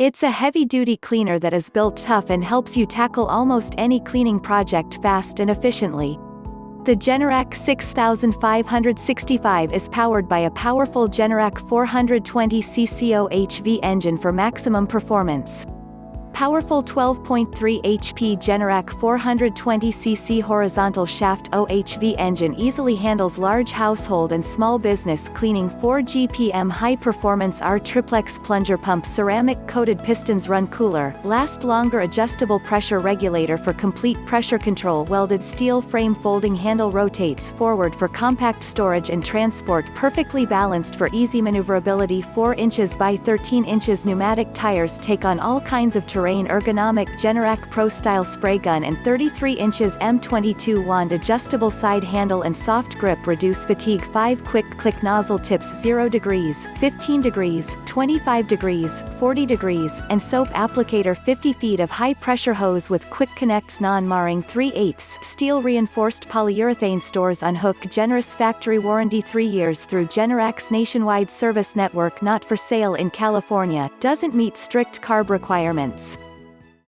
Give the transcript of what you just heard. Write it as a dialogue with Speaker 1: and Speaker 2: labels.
Speaker 1: It's a heavy-duty cleaner that is built tough and helps you tackle almost any cleaning project fast and efficiently. The Generac 6565 is powered by a powerful Generac 420 CC OHV engine for maximum performance. Powerful 12.3 HP Generac 420cc horizontal shaft OHV engine easily handles large household and small business cleaning. 4 GPM high-performance Triplex plunger pump. Ceramic-coated pistons run cooler, last longer. Adjustable pressure regulator for complete pressure control. Welded steel frame folding handle rotates forward for compact storage and transport. Perfectly balanced for easy maneuverability. 4 inches by 13 inches pneumatic tires take on all kinds of terrain. Ergonomic Generac Pro Style spray gun and 33 inches M22 wand adjustable side handle and soft grip reduce fatigue. 5 quick click nozzle tips. 0 degrees, 15 degrees, 25 degrees, 40 degrees, and soap applicator. 50 feet of high pressure hose with quick connects. Non-marring 3/8 steel reinforced polyurethane. Stores on hook. Generous factory warranty 3 years through Generac's nationwide service network. Not for sale in California. Doesn't meet strict CARB requirements.